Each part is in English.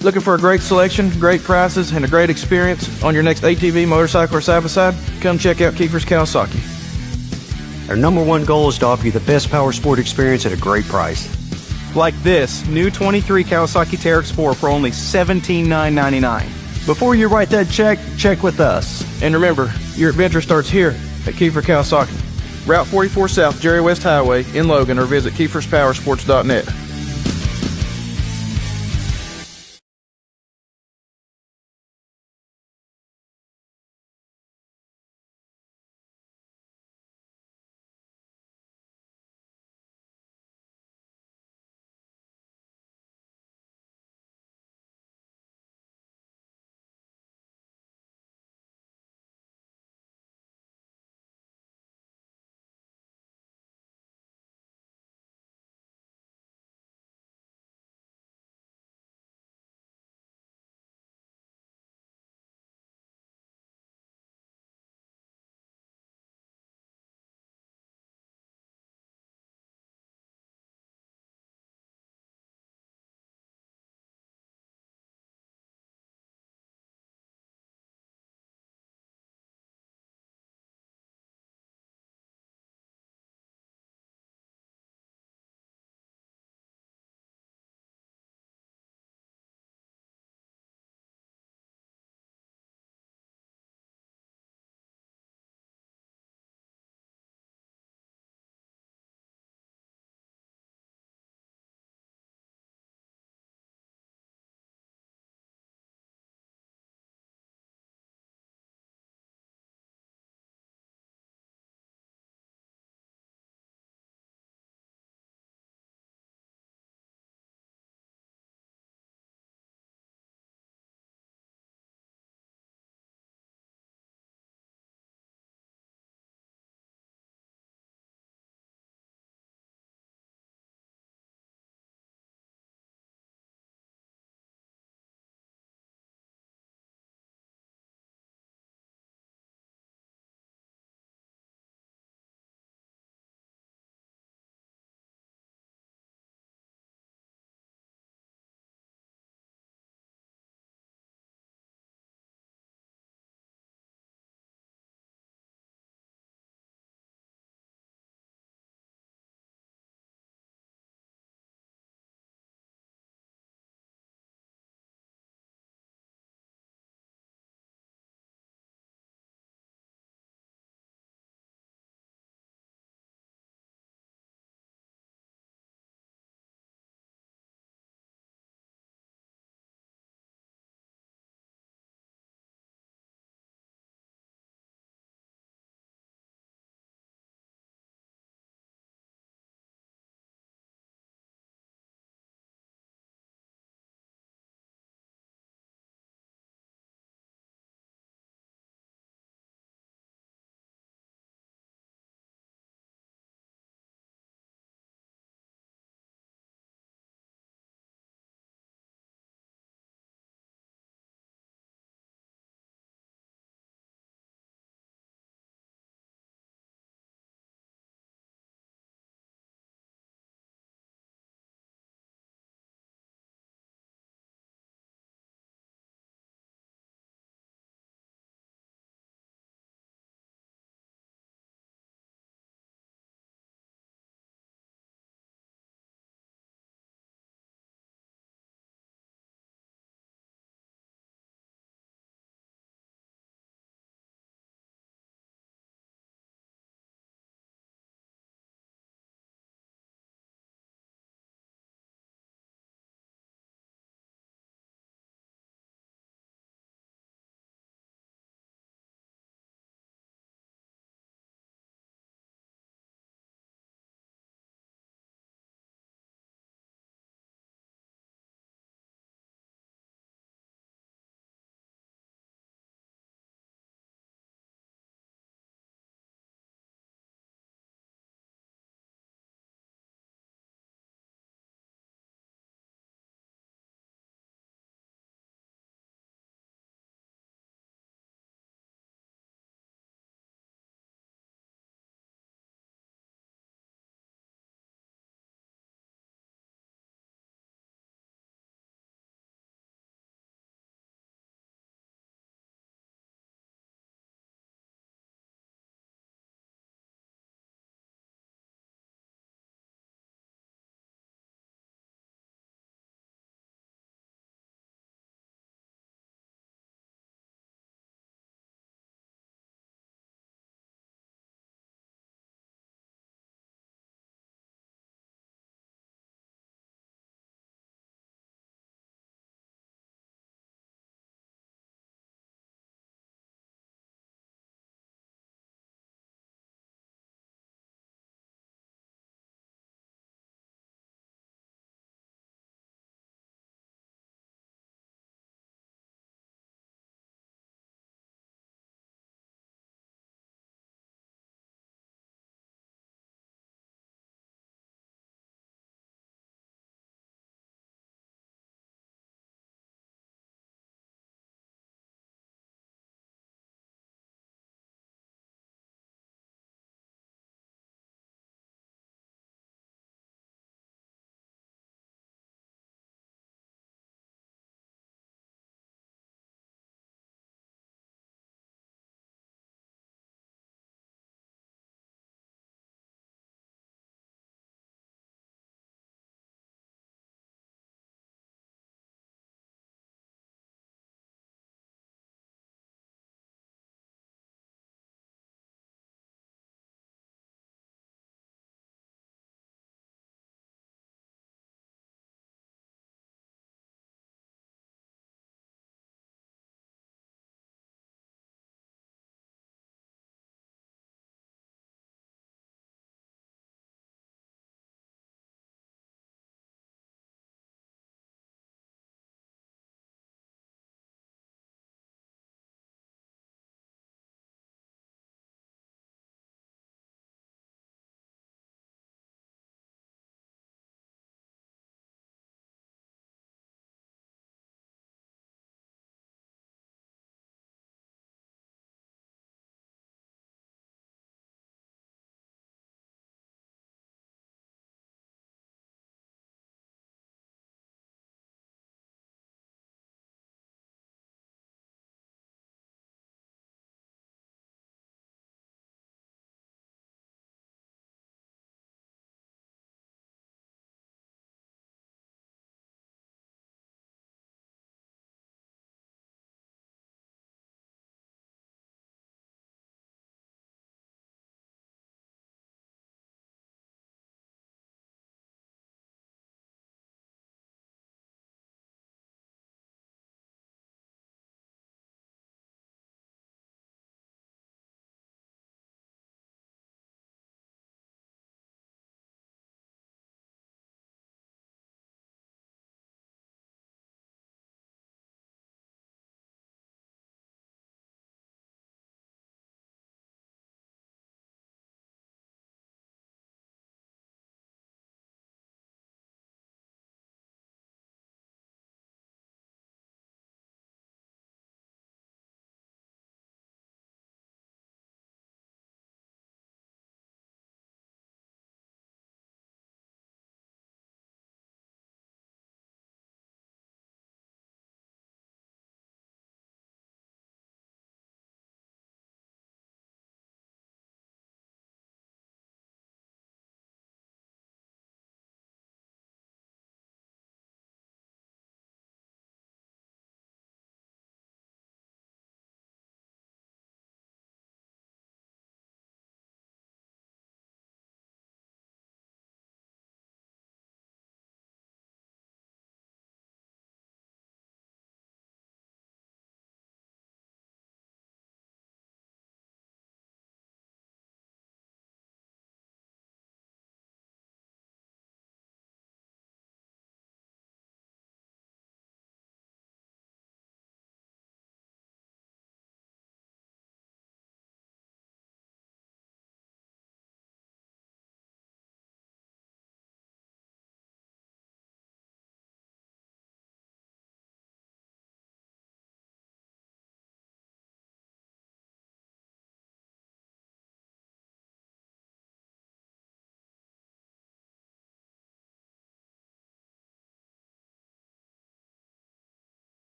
Looking for a great selection, great prices, and a great experience on your next ATV, motorcycle, or side-by-side? Come check out Kiefer's Kawasaki. Our number one goal is to offer you the best power sport experience at a great price. Like this new 23 Kawasaki Teryx 4 for only $17,999. Before you write that check, check with us. And remember, your adventure starts here at Kiefer Kawasaki. Route 44 South, Jerry West Highway in Logan, or visit KiefersPowersports.net.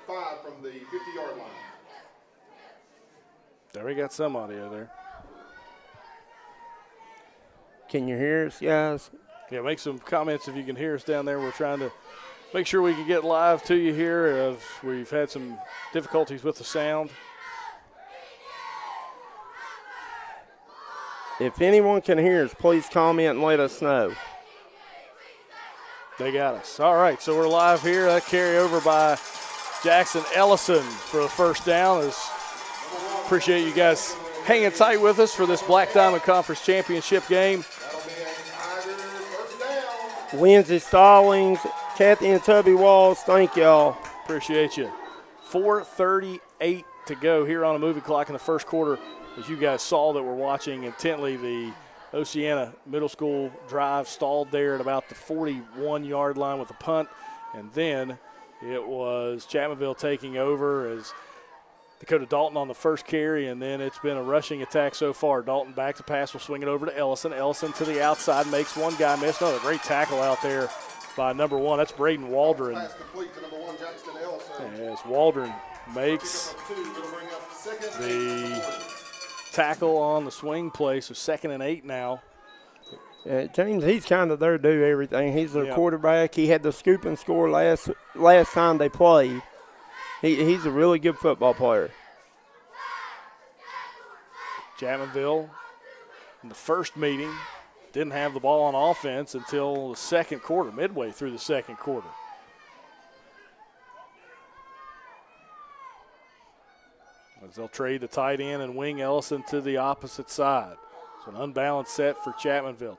5 from the 50-yard line. There we got some audio there. Can you hear us, guys? Yeah, make some comments if you can hear us down there. We're trying to make sure we can get live to you here. We've had some difficulties with the sound. If anyone can hear us, please comment and let us know. They got us. All right, so we're live here. That carry over by Jackson Ellison for the first down. Appreciate you guys hanging tight with us for this Black Diamond Conference Championship game. Lindsey Stallings, Kathy and Tubby Walls, thank y'all. Appreciate you. 4:38 to go here on a movie clock in the first quarter. As you guys saw that we're watching intently, the Oceana Middle School drive stalled there at about the 41-yard line with a punt, and then it was Chapmanville taking over as Dakota Dalton on the first carry, and then it's been a rushing attack so far. Dalton back to pass, will swing it over to Ellison. Ellison to the outside, makes one guy miss. Another great tackle out there by number 1. That's Braden Waldron. Pass complete to number 1, Jackson Ellison. As Waldron makes the tackle on the swing play, so 2nd and 8 now. James, he's kind of there to do everything. He's their quarterback. He had the scoop and score last time they played. He's a really good football player. Chapmanville, in the first meeting, didn't have the ball on offense until the second quarter, midway through the second quarter. As they'll trade the tight end and wing Ellison to the opposite side. So an unbalanced set for Chapmanville.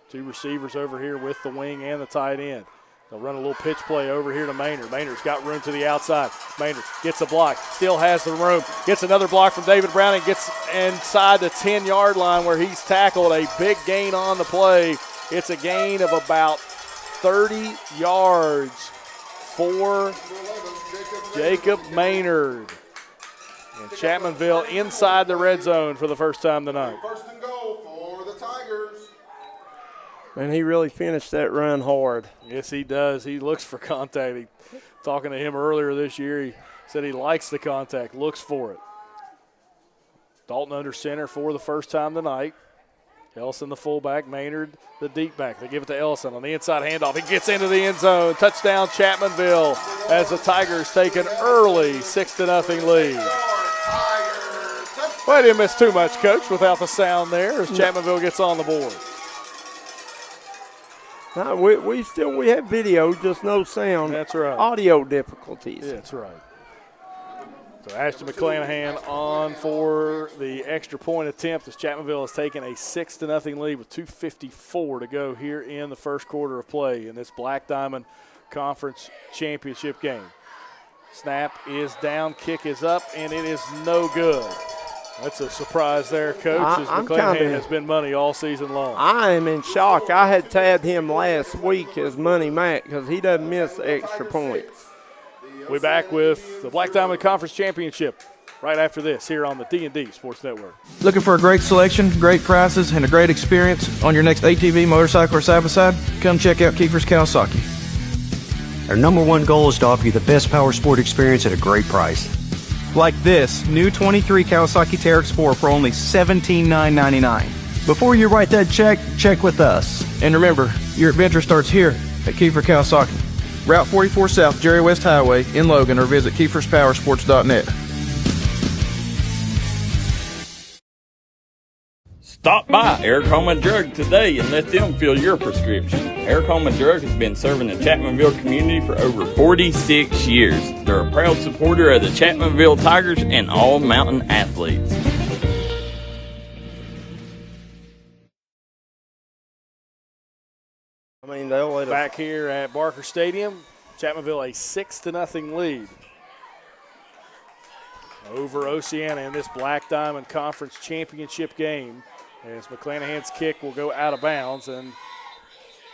2 receivers over here with the wing and the tight end. They'll run a little pitch play over here to Maynard. Maynard's got room to the outside. Maynard gets a block, still has the room. Gets another block from David Brown and gets inside the 10-yard line where he's tackled. A big gain on the play. It's a gain of about 30 yards for Jacob Maynard. And Chapmanville inside the red zone for the first time tonight. First and goal for the Tigers. And he really finished that run hard. Yes, he does. He looks for contact. Talking to him earlier this year, he said he likes the contact, looks for it. Dalton under center for the first time tonight. Ellison the fullback, Maynard the deep back. They give it to Ellison on the inside handoff. He gets into the end zone. Touchdown Chapmanville as the Tigers take an early 6-0 lead. Well, I didn't miss too much, Coach, without the sound there as Chapmanville gets on the board. No, we have video, just no sound. That's right. Audio difficulties. Yeah, that's right. So Ashton McClanahan on for the extra point attempt as Chapmanville has taken a 6-0 lead with 2:54 to go here in the first quarter of play in this Black Diamond Conference Championship game. Snap is down, kick is up, and it is no good. That's a surprise there, Coach, as McClanahan has been money all season long. I am in shock. I had tabbed him last week as Money Mac because he doesn't miss extra points. We're back with the Black Diamond Conference Championship right after this here on the D&D Sports Network. Looking for a great selection, great prices, and a great experience on your next ATV, motorcycle, or side-by-side? Come check out Kiefer's Kawasaki. Our #1 goal is to offer you the best power sport experience at a great price. Like this new 23 Kawasaki Teryx Sport for only $17,999. Before you write that check with us. And remember, your adventure starts here at Kiefer Kawasaki. Route 44 South, Jerry West Highway in Logan, or visit KiefersPowersports.net. Stop by Eric Holman Drug today and let them fill your prescription. Eric Holman Drug has been serving the Chapmanville community for over 46 years. They're a proud supporter of the Chapmanville Tigers and all mountain athletes. I mean, they'll let us. Back here at Barker Stadium, Chapmanville a 6-0 lead over Oceana in this Black Diamond Conference Championship game. As McClanahan's kick will go out of bounds, and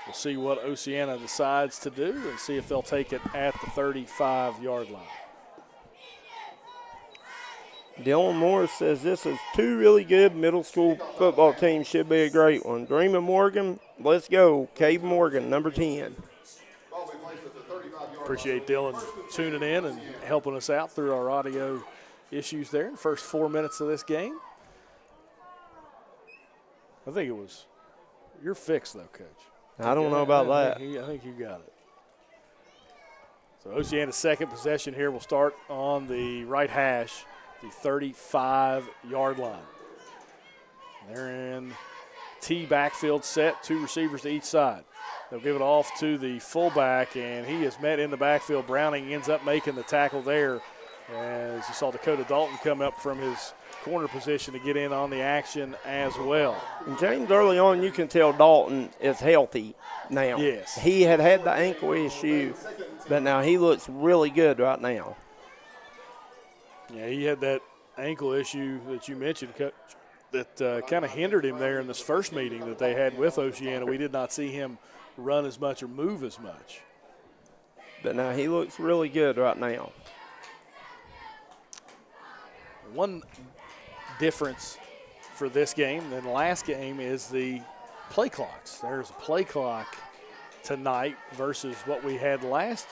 we'll see what Oceana decides to do and see if they'll take it at the 35-yard line. Dylan Morris says this is 2 really good middle school football teams. Should be a great one. Dreamer Morgan, let's go. Cave Morgan, number 10. Ball be placed at the 35-yard Appreciate Dylan tuning in and helping us out through our audio issues there in the first 4 minutes of this game. I think it was your fix, though, Coach. I don't know about that. I think you got it. So Oceana's second possession here will start on the right hash, the 35-yard line. They're in T backfield set, 2 receivers to each side. They'll give it off to the fullback, and he is met in the backfield. Browning ends up making the tackle there. As you saw Dakota Dalton come up from his corner position to get in on the action as well. And James, early on, you can tell Dalton is healthy now. Yes. He had the ankle issue, but now he looks really good right now. Yeah, he had that ankle issue that you mentioned, Coach, that kind of hindered him there in this first meeting that they had with Oceana. We did not see him run as much or move as much. But now he looks really good right now. One difference for this game than the last game is the play clocks. There's a play clock tonight versus what we had last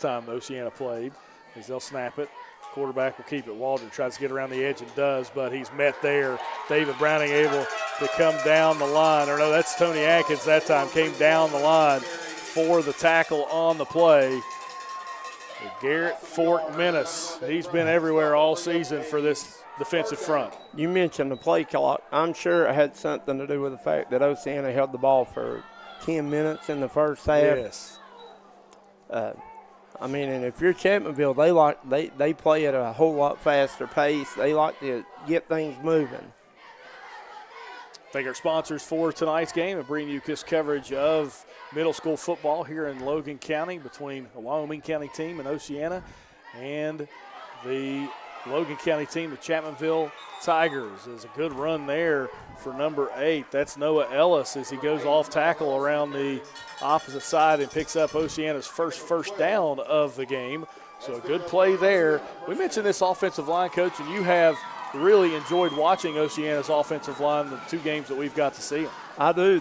time Oceana played, as they'll snap it. Quarterback will keep it. Waldron tries to get around the edge and does, but he's met there. David Browning able to come down the line. Or no, that's Tony Atkins that time, came down the line for the tackle on the play. Garrett Fork Menace, he's been everywhere all season for this defensive front. You mentioned the play clock. I'm sure it had something to do with the fact that Oceana held the ball for 10 minutes in the first half. Yes. I mean, and if you're Chapmanville, they play at a whole lot faster pace. They like to get things moving. Thank our sponsors for tonight's game and bring you this coverage of middle school football here in Logan County between a Wyoming County team and Oceana and the Logan County team, the Chapmanville Tigers. There's a good run there for number 8. That's Noah Ellis as he goes off tackle around the opposite side and picks up Oceana's first down of the game. So a good play there. We mentioned this offensive line, Coach, and you have really enjoyed watching Oceana's offensive line the 2 games that we've got to see them. I do.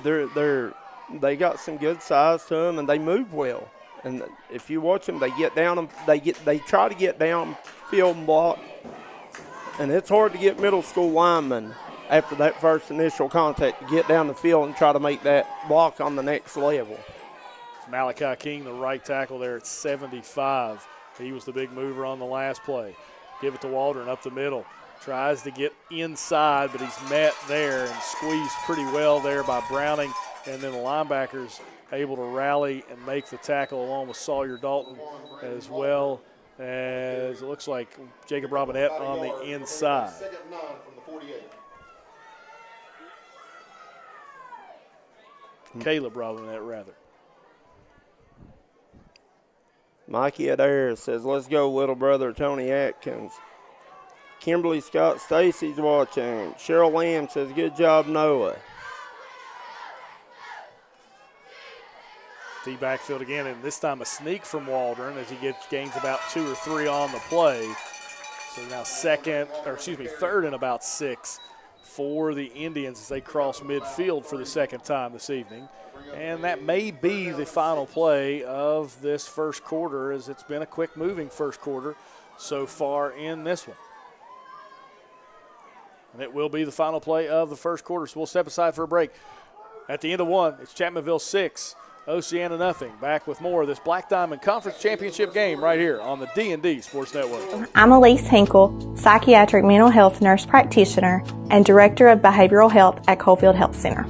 They got some good size to them, and they move well. And if you watch them, they get down. They try to get down field and block, and it's hard to get middle school linemen after that first initial contact to get down the field and try to make that block on the next level. Malachi King, the right tackle there at 75. He was the big mover on the last play. Give it to Waldron up the middle. Tries to get inside, but he's met there and squeezed pretty well there by Browning. And then the linebackers able to rally and make the tackle along with Sawyer Dalton, as well as it looks like Jacob Robinette on the inside. Caleb Robinette, rather. Mikey Adair says, let's go, little brother Tony Atkins. Kimberly Scott Stacy's watching. Cheryl Lamb says, good job, Noah. D backfield again, and this time a sneak from Waldron as he gains about 2 or 3 on the play. So now third and about 6 for the Indians as they cross midfield for the second time this evening. And that may be the final play of this first quarter, as it's been a quick moving first quarter so far in this one. And it will be the final play of the first quarter. So we'll step aside for a break. At the end of one, it's Chapmanville 6, Oceana nothing. Back with more of this Black Diamond Conference Championship game right here on the D&D Sports Network. I'm Elise Hinkle, psychiatric mental health nurse practitioner and director of behavioral health at Coalfield Health Center.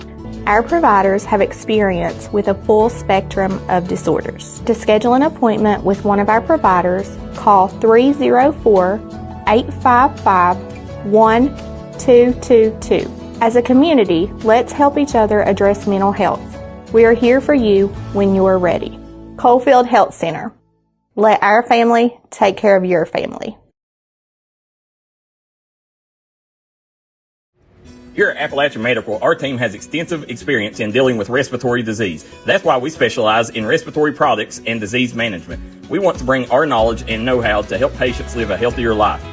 Our providers have experience with a full spectrum of disorders. To schedule an appointment with one of our providers, call 304-855-1222. As a community, let's help each other address mental health. We are here for you when you are ready. Coalfield Health Center. Let our family take care of your family. Here at Appalachian Medical, our team has extensive experience in dealing with respiratory disease. That's why we specialize in respiratory products and disease management. We want to bring our knowledge and know-how to help patients live a healthier life.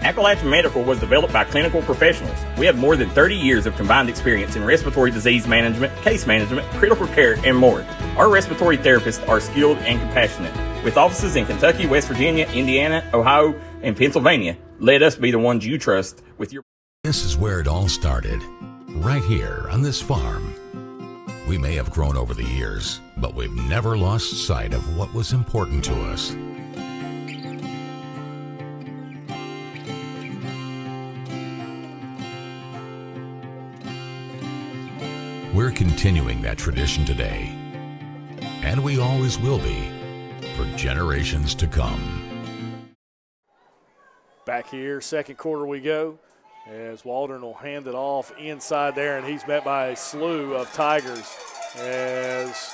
Appalachian Medical was developed by clinical professionals. We have more than 30 years of combined experience in respiratory disease management, case management, critical care, and more. Our respiratory therapists are skilled and compassionate. With offices in Kentucky, West Virginia, Indiana, Ohio, and Pennsylvania, let us be the ones you trust with your... This is where it all started, right here on this farm. We may have grown over the years, but we've never lost sight of what was important to us. We're continuing that tradition today, and we always will be for generations to come. Back here, second quarter we go, as Waldron will hand it off inside there, and he's met by a slew of Tigers as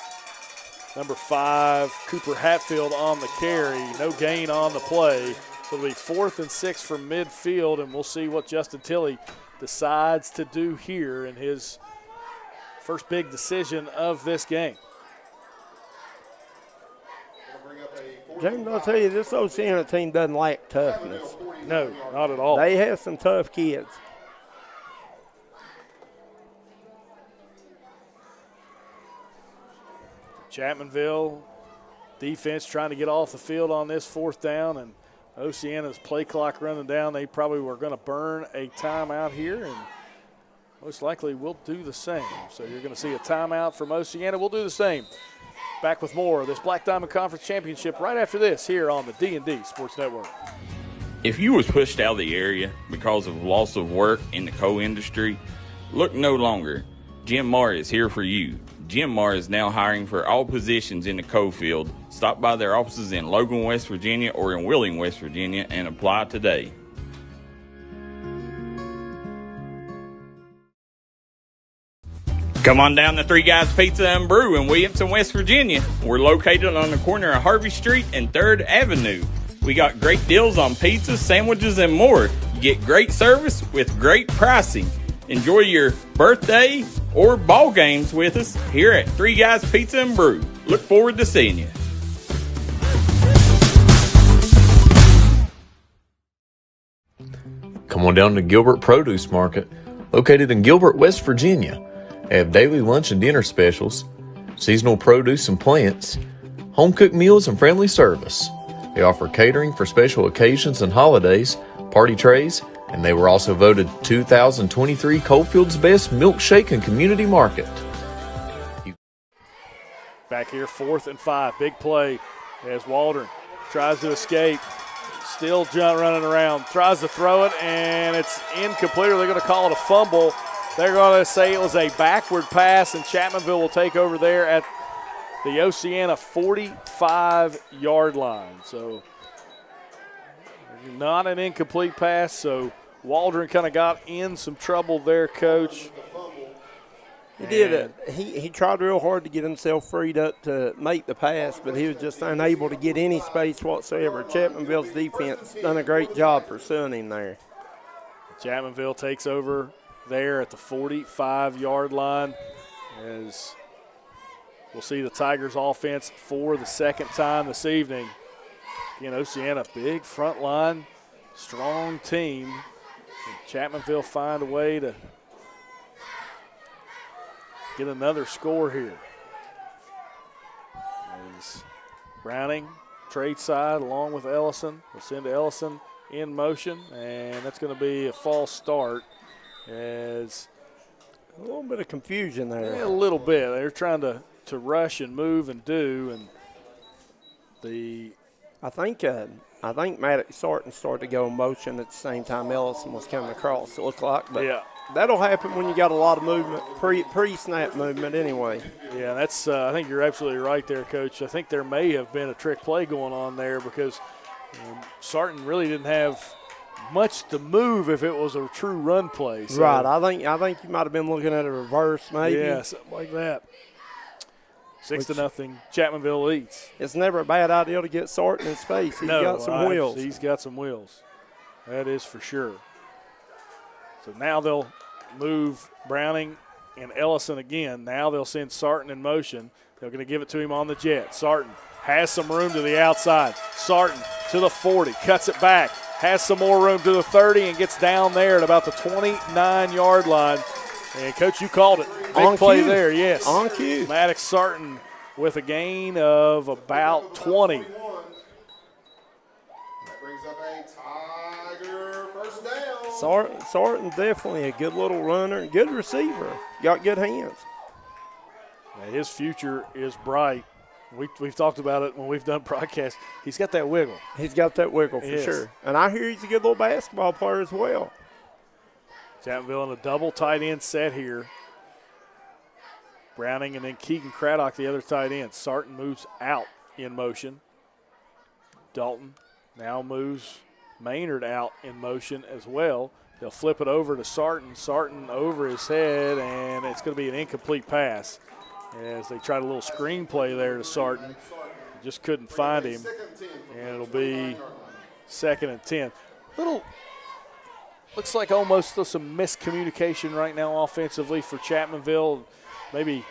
number 5, Cooper Hatfield on the carry. No gain on the play. So it'll be 4th and 6 from midfield, and we'll see what Justin Tilley decides to do here in his first big decision of this game. James, I'll tell you, this Oceana team doesn't lack toughness. No, not at all. They have some tough kids. Chapmanville defense trying to get off the field on this 4th down, and Oceana's play clock running down. They probably were going to burn a timeout here, and most likely we'll do the same. So you're going to see a timeout from Oceana. We'll do the same. Back with more of this Black Diamond Conference Championship right after this here on the D&D Sports Network. If you was pushed out of the area because of loss of work in the coal industry, look no longer. Jim Marr is here for you. Jim Marr is now hiring for all positions in the coal field. Stop by their offices in Logan, West Virginia or in Wheeling, West Virginia and apply today. Come on down to Three Guys Pizza and Brew in Williamson, West Virginia. We're located on the corner of Harvey Street and 3rd Avenue. We got great deals on pizzas, sandwiches, and more. You get great service with great pricing. Enjoy your birthday or ball games with us here at Three Guys Pizza and Brew. Look forward to seeing you. Come on down to Gilbert Produce Market, located in Gilbert, West Virginia. They have daily lunch and dinner specials, seasonal produce and plants, home-cooked meals and friendly service. They offer catering for special occasions and holidays, party trays, and they were also voted 2023 Coalfield's Best Milkshake and Community Market. Back here, 4th and 5. Big play as Waldron tries to escape. Still running around. Tries to throw it, and it's incomplete. They're going to call it a fumble. They're going to say it was a backward pass, and Chapmanville will take over there at the Oceana 45-yard line. So not an incomplete pass, so Waldron kind of got in some trouble there, Coach. He did it. He tried real hard to get himself freed up to make the pass, but he was just unable to get any space whatsoever. Chapmanville's defense done a great job pursuing him there. Chapmanville takes over there at the 45-yard line as we'll see the Tigers offense for the second time this evening. Again, Oceana, big front line, strong team. And Chapmanville find a way to get another score here. As Browning, trade side along with Ellison. We'll send Ellison in motion, and that's going to be a false start. As a little bit of confusion there. Yeah, a little bit. They're trying to rush and move and do, and I think Maddox Sarton started to go in motion at the same time Ellison was coming across, it looked like. But yeah, that'll happen when you got a lot of movement, pre-snap movement anyway. Yeah, that's. I think you're absolutely right there, Coach. I think there may have been a trick play going on there because Sarton really didn't have much to move if it was a true run play. So. Right. I think you might have been looking at a reverse maybe. Yeah, something like that. 6-0, Chapmanville leads. It's never a bad idea to get Sarton in space. He's got some wheels. He's got some wheels. That is for sure. So now they'll move Browning and Ellison again. Now they'll send Sarton in motion. They're going to give it to him on the jet. Sarton has some room to the outside. Sarton to the 40, cuts it back, has some more room to the 30, and gets down there at about the 29-yard line. And, Coach, you called it. Big play there, yes. On cue. Maddox Sarton with a gain of about 20. That brings up a Tiger first down. Sarton definitely a good little runner and good receiver. Got good hands. Yeah, his future is bright. We've talked about it when we've done broadcasts. He's got that wiggle. He's got that wiggle for sure. And I hear he's a good little basketball player as well. Chapmanville in a double tight end set here. Browning and then Keegan Craddock, the other tight end. Sarton moves out in motion. Dalton now moves Maynard out in motion as well. They'll flip it over to Sarton. Sarton over his head, and it's going to be an incomplete pass as they tried a little screen play there to Sarton. Just couldn't find him, and it'll be 2nd and 10. Looks like almost some miscommunication right now offensively for Chapmanville. Maybe,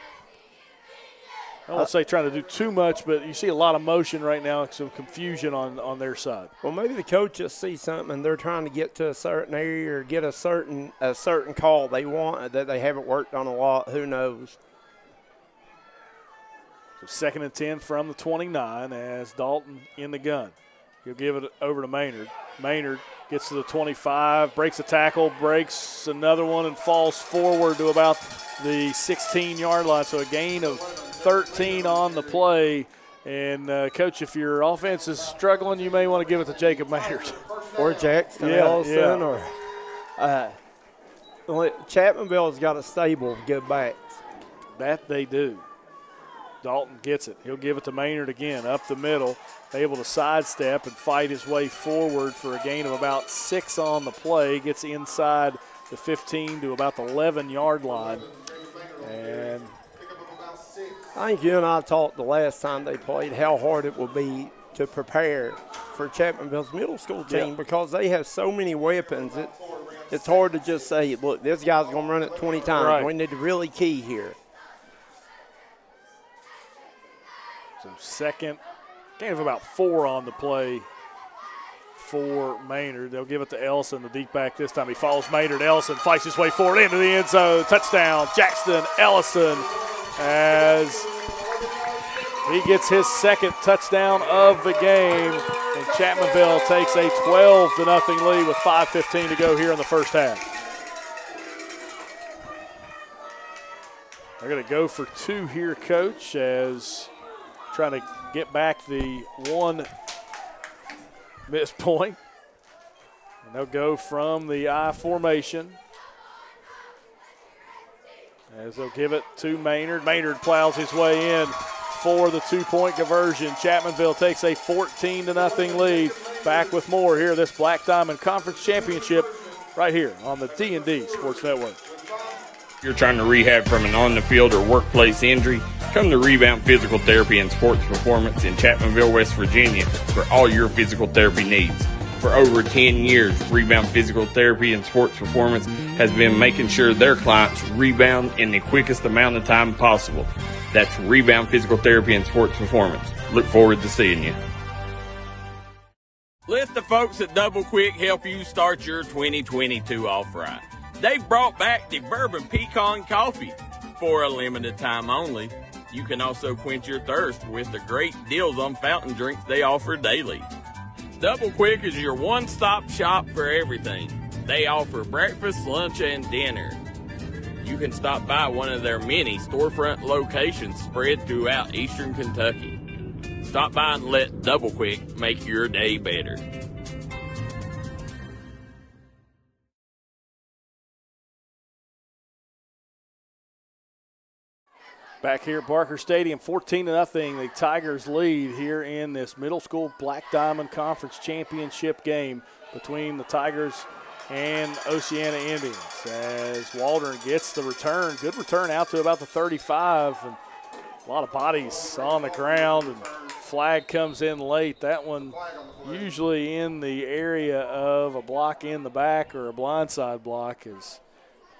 I don't want to say trying to do too much, but you see a lot of motion right now, some confusion on their side. Well, maybe the coaches see something and they're trying to get to a certain area or get a certain call they want that they haven't worked on a lot. Who knows? So 2nd and 10 from the 29 as Dalton in the gun. He'll give it over to Maynard. Maynard gets to the 25, breaks a tackle, breaks another one, and falls forward to about the 16-yard line. So a gain of 13 on the play. And, Coach, if your offense is struggling, you may want to give it to Jacob Maynard. Or Jackson Ellison. Or Chapmanville's got a stable of good backs. That they do. Dalton gets it. He'll give it to Maynard again, up the middle, able to sidestep and fight his way forward for a gain of about 6 on the play. Gets inside the 15 to about the 11-yard line. And I think you and I talked the last time they played how hard it will be to prepare for Chapmanville's middle school team because they have so many weapons. It's hard to just say, look, this guy's going to run it 20 times. Right. We need to really key here. So second, gain of about 4 on the play for Maynard. They'll give it to Ellison, the deep back this time. He follows Maynard. Ellison fights his way forward into the end zone. Touchdown, Jackson Ellison, as he gets his 2nd touchdown of the game. And Chapmanville takes a 12-0 lead with 5:15 to go here in the first half. They're going to go for 2 here, Coach, as trying to get back the 1 missed point. And they'll go from the I formation as they'll give it to Maynard. Maynard plows his way in for the 2-point conversion. Chapmanville takes a 14-0 lead. Back with more here, this Black Diamond Conference Championship right here on the D&D Sports Network. If you're trying to rehab from an on-the-field or workplace injury, come to Rebound Physical Therapy and Sports Performance in Chapmanville, West Virginia for all your physical therapy needs. For over 10 years, Rebound Physical Therapy and Sports Performance has been making sure their clients rebound in the quickest amount of time possible. That's Rebound Physical Therapy and Sports Performance. Look forward to seeing you. Let the folks at Double Quick help you start your 2022 off right. They've brought back the Bourbon Pecan Coffee for a limited time only. You can also quench your thirst with the great deals on fountain drinks they offer daily. Double Quick is your one-stop shop for everything. They offer breakfast, lunch, and dinner. You can stop by one of their many storefront locations spread throughout eastern Kentucky. Stop by and let Double Quick make your day better. Back here at Barker Stadium, 14-0. The Tigers lead here in this middle school Black Diamond Conference Championship game between the Tigers and Oceana Indians. As Waldron gets the return, good return out to about the 35, and a lot of bodies on the ground, and flag comes in late. That one usually in the area of a block in the back or a blindside block, as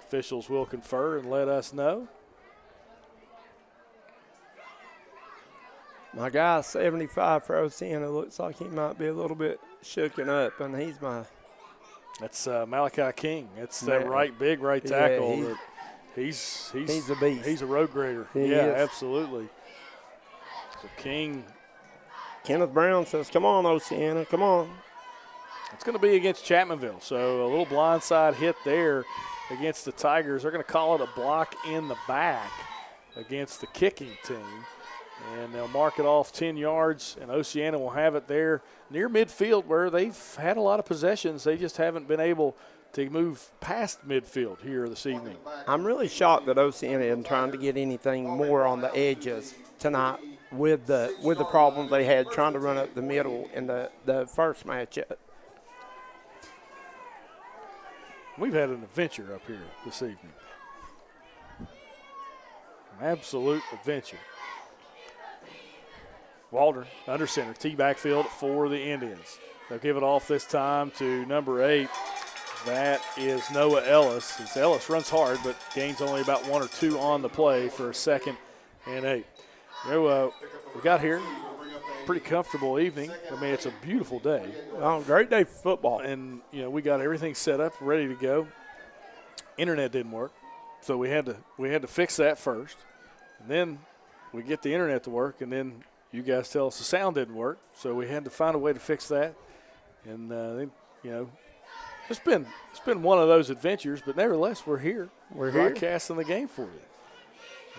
officials will confer and let us know. My guy, 75 for Oceana, looks like he might be a little bit shooken up, and he's my. That's Malachi King. That's that big right tackle. Yeah, he's a beast. He's a road grader. He is. Absolutely. So King. Kenneth Brown says, come on, Oceana, come on. It's going to be against Chapmanville. So a little blindside hit there against the Tigers. They're going to call it a block in the back against the kicking team. And they'll mark it off 10 yards, and Oceana will have it there near midfield where they've had a lot of possessions. They just haven't been able to move past midfield here this evening. I'm really shocked that Oceana isn't trying to get anything more on the edges tonight with the problems they had trying to run up the middle in the first matchup. We've had an adventure up here this evening. An absolute adventure. Waldron, under center, T-backfield for the Indians. They'll give it off this time to number 8. That is Noah Ellis. As Ellis runs hard, but gains only about 1 or 2 on the play for a 2nd and 8. We got here, pretty comfortable evening. I mean, it's a beautiful day. Oh, great day for football. And, we got everything set up, ready to go. Internet didn't work, so we had to fix that first. And then we get the internet to work, and then you guys tell us the sound didn't work, so we had to find a way to fix that. And it's been one of those adventures, but nevertheless, we're here. We're broadcasting the game for you.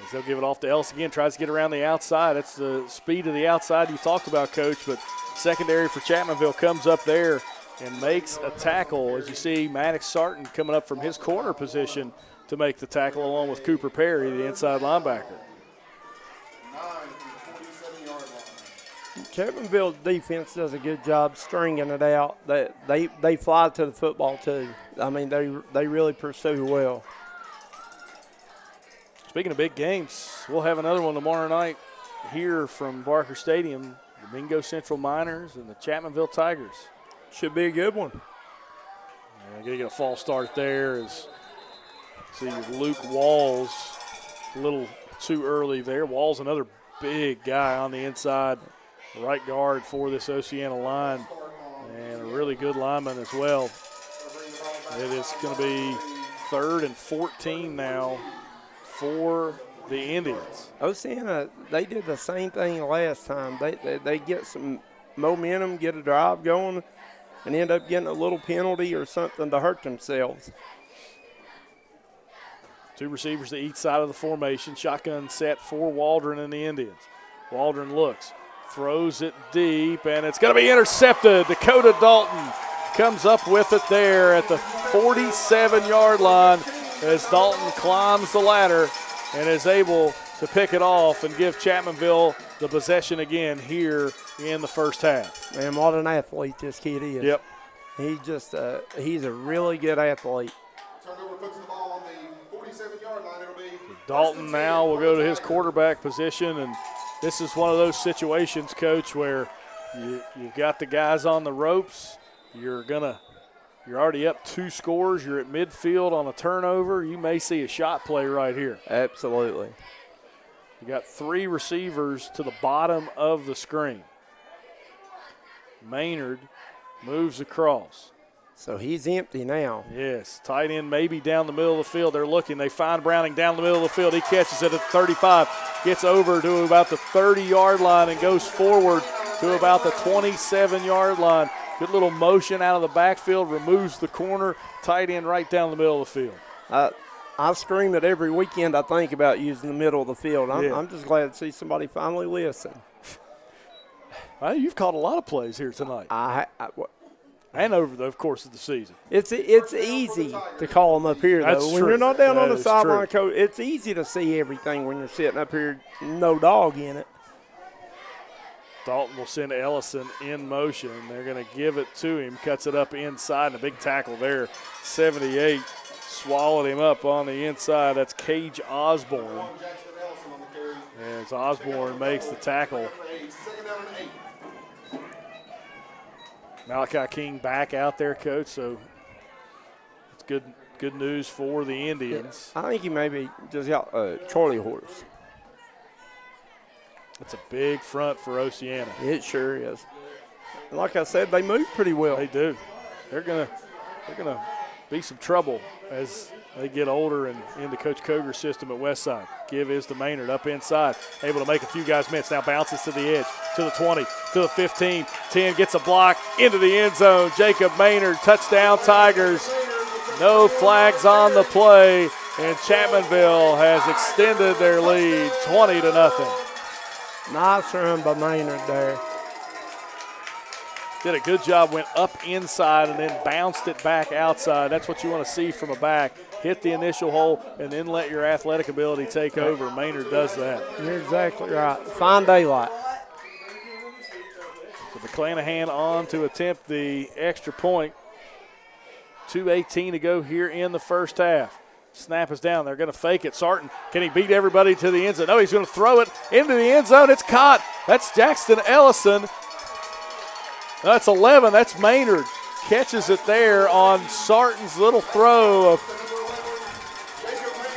As they'll give it off to Ellis again, tries to get around the outside. That's the speed of the outside you talked about, Coach. But secondary for Chapmanville comes up there and makes a tackle. As you see, Maddox Sarton coming up from his corner position to make the tackle, along with Cooper Perry, the inside linebacker. Chapmanville's defense does a good job stringing it out. They fly to the football too. I mean, they really pursue well. Speaking of big games, we'll have another one tomorrow night here from Barker Stadium. The Mingo Central Miners and the Chapmanville Tigers. Should be a good one. Going to get a false start there as see Luke Walls a little too early there. Walls, another big guy on the inside. Right guard for this Oceana line, and a really good lineman as well. It is going to be 3rd and 14 now for the Indians. Oceana, they did the same thing last time. They get some momentum, get a drive going, and end up getting a little penalty or something to hurt themselves. 2 receivers to each side of the formation. Shotgun set for Waldron and the Indians. Waldron looks. Throws it deep, and it's going to be intercepted. Dakota Dalton comes up with it there at the 47-yard line as Dalton climbs the ladder and is able to pick it off and give Chapmanville the possession again here in the first half. Man, what an athlete this kid is. Yep. He's a really good athlete. Turnover puts the ball on the 47-yard line. It'll be Dalton now will go to his quarterback position, and this is one of those situations, Coach, where you've got the guys on the ropes. You're already up 2 scores. You're at midfield on a turnover. You may see a shot play right here. Absolutely. You got 3 receivers to the bottom of the screen. Maynard moves across. So he's empty now. Yes, tight end maybe down the middle of the field. They're looking. They find Browning down the middle of the field. He catches it at the 35, gets over to about the 30-yard line and goes forward to about the 27-yard line. Good little motion out of the backfield, removes the corner, tight end right down the middle of the field. I scream it every weekend I think about using the middle of the field. I'm just glad to see somebody finally listen. Well, you've caught a lot of plays here tonight. And over the course of the season. It's easy to call them up here, though. That's when true. you're not down on That the is sideline, true. Coach, it's easy to see everything when you're sitting up here, no dog in it. Dalton will send Ellison in motion. They're going to give it to him, cuts it up inside, and a big tackle there. 78 swallowed him up on the inside. That's Cage Osborne. As Osborne makes the tackle. Malachi King back out there, Coach, so it's good news for the Indians. I think he maybe just got a Charlie horse. It's a big front for Oceana. It sure is. And like I said, they move pretty well. They do. They're gonna be some trouble as they get older and into Coach Koger's system at Westside. Give is to Maynard up inside, able to make a few guys miss. Now bounces to the edge, to the 20, to the 15, 10, gets a block into the end zone. Jacob Maynard, touchdown Tigers. No flags on the play, and Chapmanville has extended their lead 20-0. Nice run by Maynard there. Did a good job, went up inside and then bounced it back outside. That's what you want to see from a back. Hit the initial hole and then let your athletic ability take over. Maynard does that. You're exactly right. Fine daylight. So McClanahan on to attempt the extra point. 2:18 to go here in the first half. Snap is down. They're going to fake it. Sarton, can he beat everybody to the end zone? No, he's going to throw it into the end zone. It's caught. That's Jackson Ellison. That's 11. That's Maynard. Catches it there on Sarton's little throw. A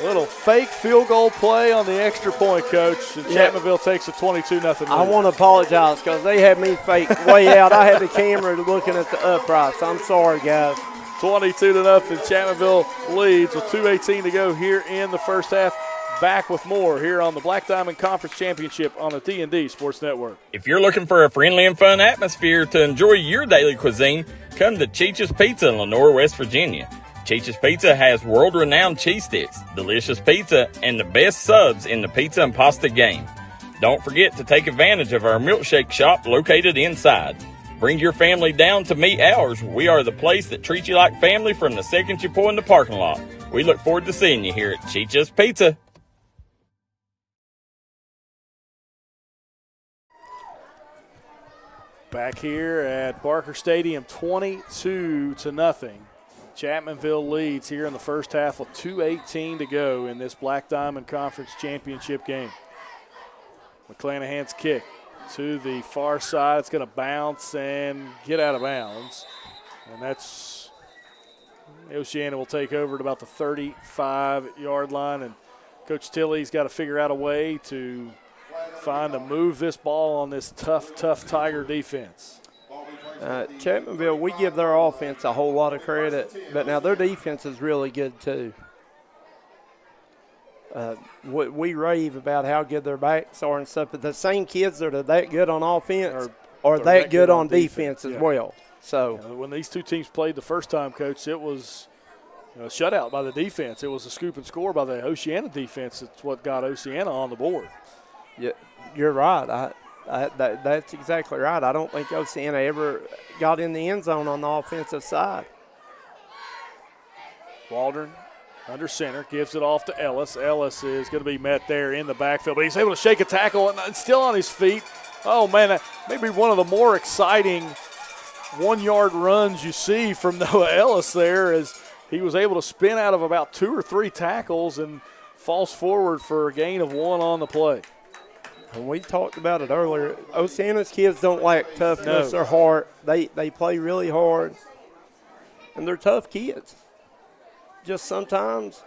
little fake field goal play on the extra point, Coach. And Chapmanville takes a 22-0 lead. I want to apologize because they had me fake way out. I had the camera looking at the uprights. I'm sorry, guys. 22-0. Chapmanville leads with 2:18 to go here in the first half. Back with more here on the Black Diamond Conference Championship on the D&D Sports Network. If you're looking for a friendly and fun atmosphere to enjoy your daily cuisine, come to Cheech's Pizza in Lenore, West Virginia. Cheech's Pizza has world-renowned cheese sticks, delicious pizza, and the best subs in the pizza and pasta game. Don't forget to take advantage of our milkshake shop located inside. Bring your family down to meet ours. We are the place that treats you like family from the second you pull in the parking lot. We look forward to seeing you here at Cheech's Pizza. Back here at Barker Stadium, 22-0. Chapmanville leads here in the first half with 2:18 to go in this Black Diamond Conference Championship game. McClanahan's kick to the far side. It's going to bounce and get out of bounds. And that's Oceana will take over at about the 35-yard line. And Coach Tilley's got to figure out a way to find to move this ball on this tough Tiger defense. Chapmanville, we give their offense a whole lot of credit, but now their defense is really good too. We rave about how good their backs are and stuff, but the same kids that are that good on offense are that good on defense as well. So when these two teams played the first time, Coach, it was a shutout by the defense. It was a scoop and score by the Oceana defense. That's what got Oceana on the board. Yeah, you're right. That's exactly right. I don't think Oceana ever got in the end zone on the offensive side. Waldron under center, gives it off to Ellis. Ellis is going to be met there in the backfield, but he's able to shake a tackle and still on his feet. Oh, man, maybe one of the more exciting one-yard runs you see from Noah Ellis there, as he was able to spin out of about 2 or 3 tackles and falls forward for a gain of 1 on the play. And we talked about it earlier. Oceana's kids don't lack toughness or heart. They play really hard, and they're tough kids. Just sometimes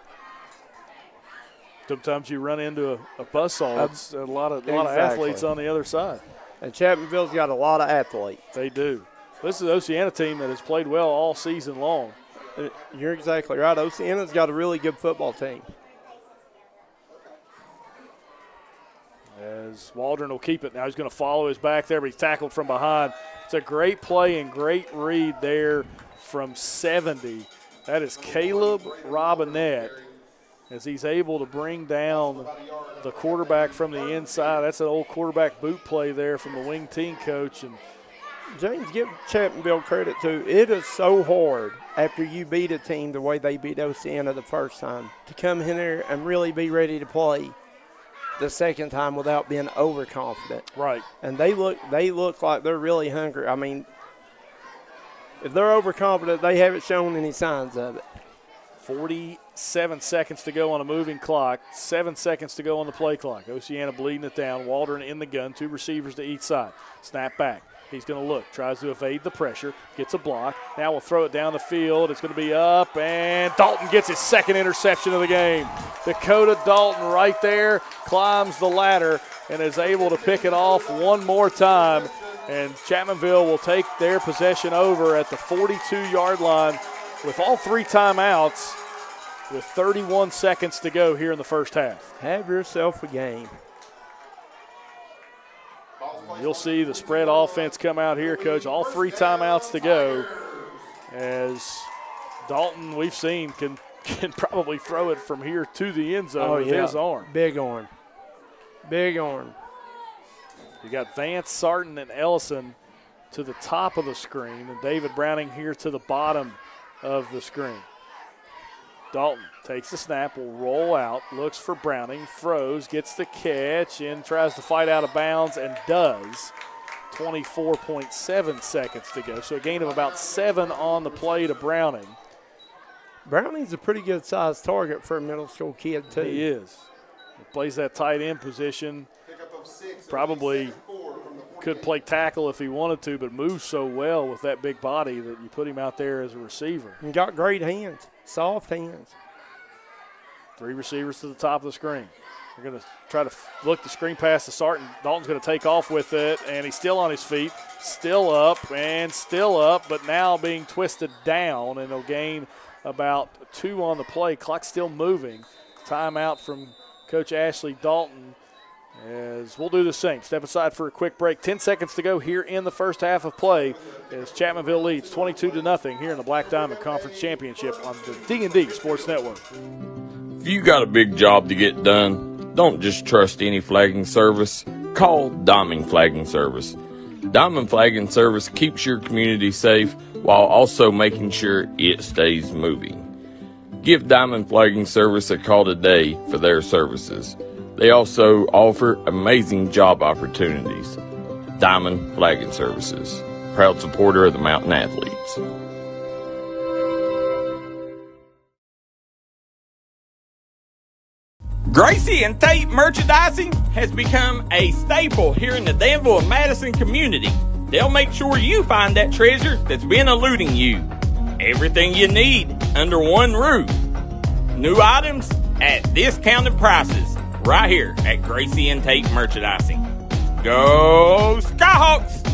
you run into a buzzsaw. It's a lot of athletes on the other side. And Chapmanville's got a lot of athletes. They do. This is an Oceana team that has played well all season long. You're exactly right. Oceana's got a really good football team. As Waldron will keep it. Now he's going to follow his back there, but he's tackled from behind. It's a great play and great read there from 70. That is Caleb Robinette, as he's able to bring down the quarterback from the inside. That's an old quarterback boot play there from the wing team coach. And James, give Chapmanville credit too. It is so hard after you beat a team the way they beat Oceana the first time to come in there and really be ready to play the second time without being overconfident. Right. And they look like they're really hungry. I mean, if they're overconfident, they haven't shown any signs of it. 47 seconds to go on a moving clock, 7 seconds to go on the play clock. Oceana bleeding it down. Waldron in the gun, 2 receivers to each side. Snap back. He's going to look, tries to evade the pressure, gets a block. Now we'll throw it down the field. It's going to be up, and Dalton gets his second interception of the game. Dakota Dalton right there climbs the ladder and is able to pick it off one more time. And Chapmanville will take their possession over at the 42-yard line with all 3 timeouts with 31 seconds to go here in the first half. Have yourself a game. You'll see the spread offense come out here, Coach. All 3 timeouts to go as Dalton, we've seen, can probably throw it from here to the end zone with his arm. Big arm. Big arm. You got Vance, Sarton, and Ellison to the top of the screen, and David Browning here to the bottom of the screen. Dalton takes the snap, will roll out, looks for Browning, throws, gets the catch, and tries to fight out of bounds, and does. 24.7 seconds to go, so a gain of about 7 on the play to Browning. Browning's a pretty good sized target for a middle school kid, too. He is. He plays that tight end position. Probably could play tackle if he wanted to, but moves so well with that big body that you put him out there as a receiver. And got great hands, soft hands. 3 receivers to the top of the screen. They're going to try to look the screen pass to Sarton. Dalton's going to take off with it, and he's still on his feet, still up, but now being twisted down, and he'll gain about 2 on the play. Clock still moving. Timeout from Coach Ashley Dalton. As we'll do the same. Step aside for a quick break. 10 seconds to go here in the first half of play as Chapmanville leads 22-0 here in the Black Diamond Conference Championship on the D&D Sports Network. If you got a big job to get done, don't just trust any flagging service. Call Diamond Flagging Service. Diamond Flagging Service keeps your community safe while also making sure it stays moving. Give Diamond Flagging Service a call today for their services. They also offer amazing job opportunities. Diamond Flagging Services, proud supporter of the Mountain Athletes. Gracie and Tate Merchandising has become a staple here in the Danville and Madison community. They'll make sure you find that treasure that's been eluding you. Everything you need under one roof. New items at discounted prices. Right here at Gracie and Tate Merchandising. Go Skyhawks!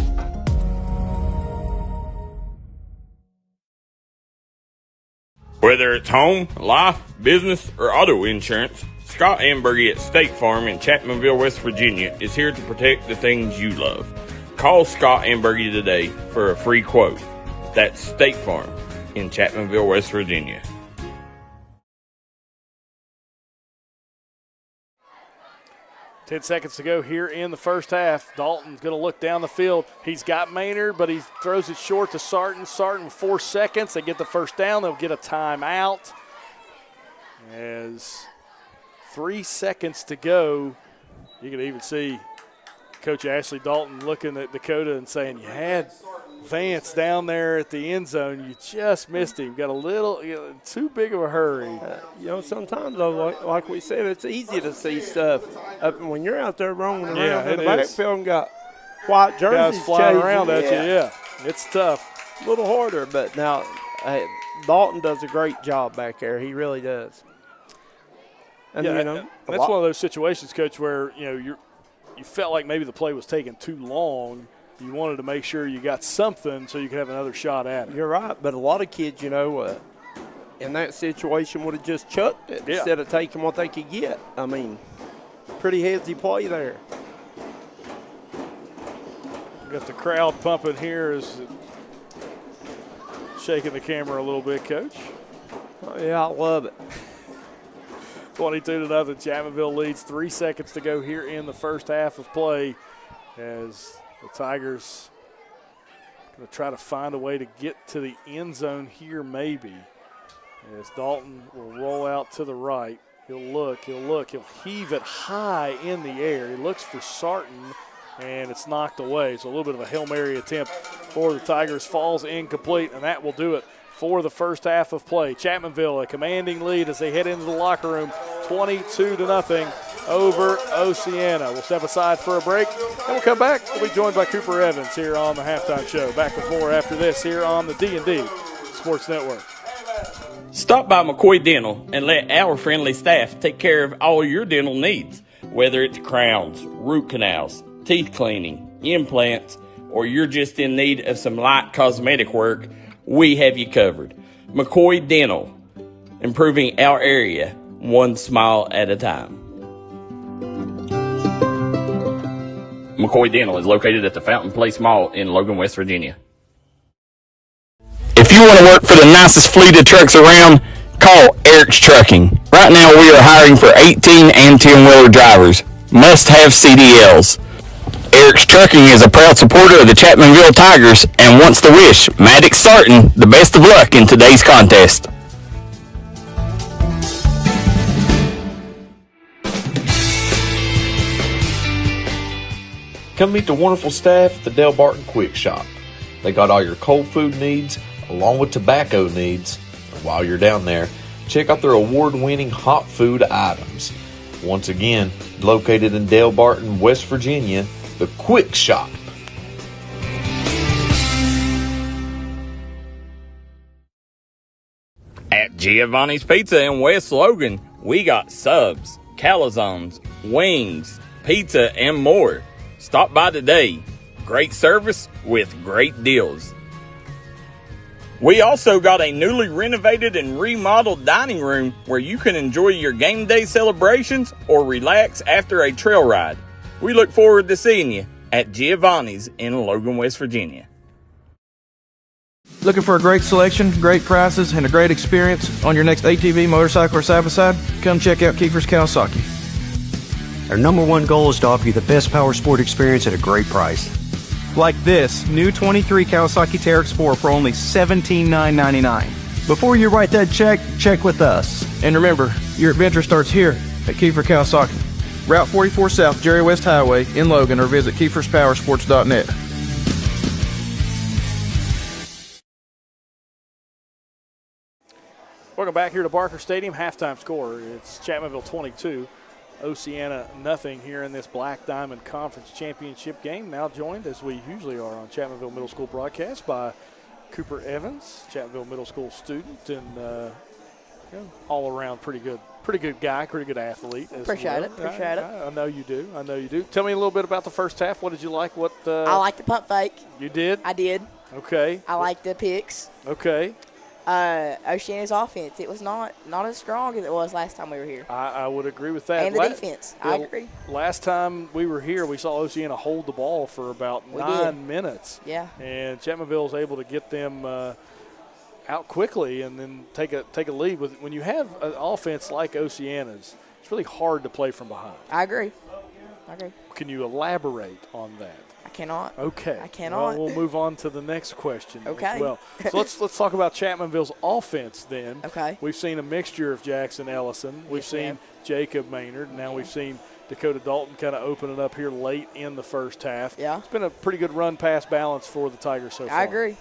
Whether it's home, life, business, or auto insurance, Scott Ambergy at State Farm in Chapmanville, West Virginia is here to protect the things you love. Call Scott Ambergy today for a free quote. That's State Farm in Chapmanville, West Virginia. 10 seconds to go here in the first half. Dalton's going to look down the field. He's got Maynard, but he throws it short to Sarton. Sarton with 4 seconds. They get the first down. They'll get a timeout. As 3 seconds to go, you can even see Coach Ashley Dalton looking at Dakota and saying, you had Vance down there at the end zone. You just missed him. Got a little too big of a hurry. Sometimes, though, like we said, it's easy to see stuff up when you're out there roaming around in the backfield and got white jerseys guys flying around at you. Yeah, it's tough. A little harder, but now Dalton does a great job back there. He really does. And that's one of those situations, Coach, where you felt like maybe the play was taking too long. You wanted to make sure you got something so you could have another shot at it. You're right, but a lot of kids, in that situation would have just chucked it instead of taking what they could get. I mean, pretty headsy play there. We got the crowd pumping here, is shaking the camera a little bit, Coach. Oh, yeah, I love it. 22-0, Chapmanville leads. 3 seconds to go here in the first half of play as the Tigers going to try to find a way to get to the end zone here maybe. As Dalton will roll out to the right. He'll look, he'll heave it high in the air. He looks for Sarton, and it's knocked away. So a little bit of a Hail Mary attempt for the Tigers. Falls incomplete, and that will do it for the first half of play. Chapmanville, a commanding lead as they head into the locker room, 22-0 over Oceana. We'll step aside for a break, and we'll come back. We'll be joined by Cooper Evans here on the Halftime Show. Back with more after this here on the D&D Sports Network. Stop by McCoy Dental and let our friendly staff take care of all your dental needs. Whether it's crowns, root canals, teeth cleaning, implants, or you're just in need of some light cosmetic work, we have you covered. McCoy Dental, improving our area one smile at a time. McCoy Dental is located at the Fountain Place Mall in Logan, West Virginia. If you want to work for the nicest fleet of trucks around, call Eric's Trucking. Right now we are hiring for 18 and 10-wheeler drivers. Must have CDLs. Eric's Trucking is a proud supporter of the Chapmanville Tigers and wants to wish Maddox Sarton the best of luck in today's contest. Come meet the wonderful staff at the Del Barton Quick Shop. They got all your cold food needs along with tobacco needs. And while you're down there, check out their award-winning hot food items. Once again, located in Del Barton, West Virginia, the Quick Shop. At Giovanni's Pizza in West Logan, we got subs, calzones, wings, pizza, and more. Stop by today. Great service with great deals. We also got a newly renovated and remodeled dining room where you can enjoy your game day celebrations or relax after a trail ride. We look forward to seeing you at Giovanni's in Logan, West Virginia. Looking for a great selection, great prices, and a great experience on your next ATV, motorcycle, or side-by-side? Come check out Kiefer's Kawasaki. Our #1 goal is to offer you the best power sport experience at a great price. Like this new 23 Kawasaki Teryx Sport for only $17,999. Before you write that check, check with us. And remember, your adventure starts here at Kiefer Kawasaki. Route 44 South, Jerry West Highway in Logan, or visit KiefersPowersports.net. Welcome back here to Barker Stadium. Halftime score. It's Chapmanville 22. Oceana nothing here in this Black Diamond Conference Championship game. Now joined, as we usually are on Chapmanville Middle School broadcast, by Cooper Evans, Chapmanville Middle School student, and all around pretty good guy, pretty good athlete. Appreciate it. I know you do. I know you do. Tell me a little bit about the first half. What did you like? I liked the pump fake. You did? I did. Okay. I liked the picks. Okay. Oceana's offense, it was not as strong as it was last time we were here. I would agree with that. And the defense, I agree. Last time we were here, we saw Oceana hold the ball for about 9 minutes. Yeah. And Chapmanville was able to get them out quickly and then take a lead. When you have an offense like Oceana's, it's really hard to play from behind. I agree. Can you elaborate on that? I cannot. Okay. I cannot. Well, we'll move on to the next question. Okay. As well. So let's talk about Chapmanville's offense then. Okay. We've seen a mixture of Jackson Ellison. We've seen Jacob Maynard. Now we've seen Dakota Dalton kind of opening up here late in the first half. Yeah. It's been a pretty good run-pass balance for the Tigers so far. I agree.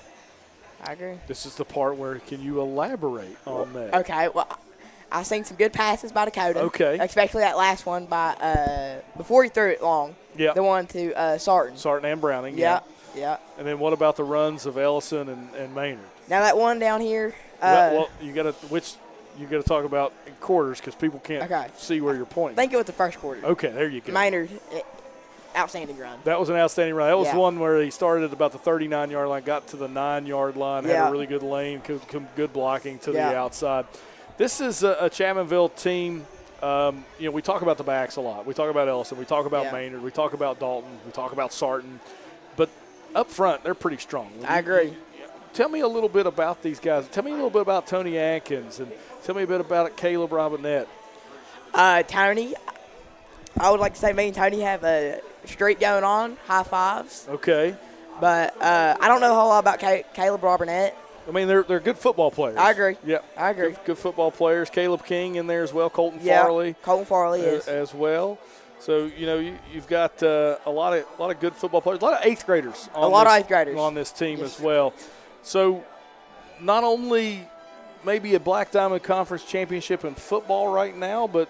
This is the part where can you elaborate on that? Okay. Well, I've seen some good passes by Dakota. Okay. Especially that last one by before he threw it long. Yeah. The one to Sarton. Sarton and Browning. Yeah. And then what about the runs of Ellison and Maynard? Now that one down here. Well, you got to talk about in quarters because people can't see where you're pointing. I think it was the first quarter. Okay, there you go. Maynard, outstanding run. That was an outstanding run. That was one where he started at about the 39-yard line, got to the 9-yard line, had a really good lane, good blocking to the outside. This is a Chapmanville team. We talk about the backs a lot. We talk about Ellison. We talk about Maynard. We talk about Dalton. We talk about Sarton. But up front, they're pretty strong. I agree. Tell me a little bit about these guys. Tell me a little bit about Tony Atkins, and tell me a bit about Caleb Robinette. Tony, I would like to say me and Tony have a streak going on, high fives. Okay. But I don't know a whole lot about Caleb Robinette. I mean, they're good football players. I agree. Yeah, I agree. Good football players. Caleb King in there as well. Colton Farley. Colton Farley is as well. So you've got a lot of good football players. A lot of eighth graders. On this team as well. So not only maybe a Black Diamond Conference championship in football right now, but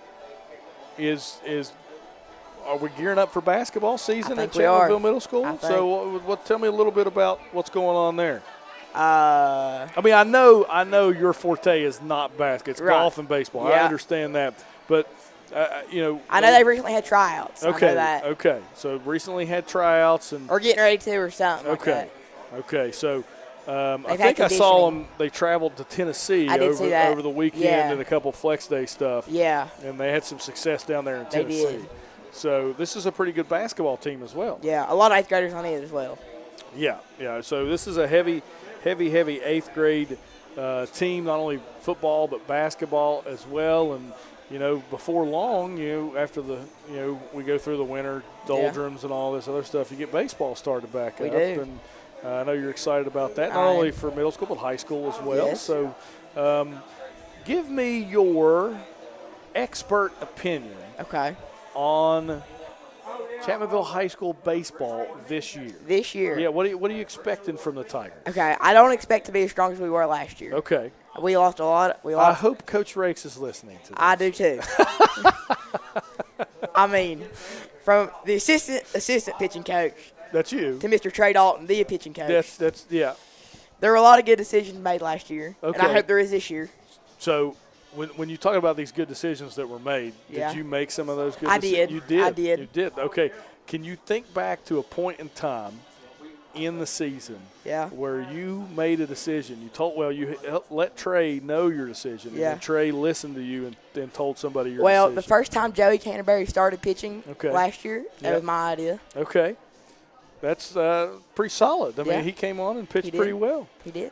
are we gearing up for basketball season at Chapmanville Middle School? So tell me a little bit about what's going on there. I mean, I know your forte is not basketball. It's golf and baseball. I understand that. But, I know they recently had tryouts. Okay. I know that. Okay. So recently had tryouts. Or getting ready to or something Okay. like that. Okay. So I think I saw them. They traveled to Tennessee over the weekend and a couple flex day stuff. Yeah. And they had some success down there in Tennessee. They did. So this is a pretty good basketball team as well. Yeah, a lot of 8th graders on it as well. Yeah. So this is a heavy 8th grade team, not only football but basketball as well. And, before long, after we go through the winter doldrums and all this other stuff, you get baseball started back up. do. And I know you're excited about that, not only for middle school but high school as well. Yes. So give me your expert opinion on Chapmanville High School baseball this year. This year? Yeah, what are you expecting from the Tigers? Okay, I don't expect to be as strong as we were last year. Okay. We lost a lot. I hope Coach Rakes is listening to this. I do too. I mean, from the assistant pitching coach. That's you. To Mr. Trey Dalton, the pitching coach. That's yeah. There were a lot of good decisions made last year, okay. and I hope there is this year. So when you talk about these good decisions that were made, did you make some of those good decisions? You did. I did. You did. Okay. Can you think back to a point in time in the season where you made a decision? You let Trey know your decision, and then Trey listened to you and told somebody your decision. Well, the first time Joey Canterbury started pitching last year, that was my idea. Okay. That's pretty solid. I mean, he came on and pitched pretty well. He did.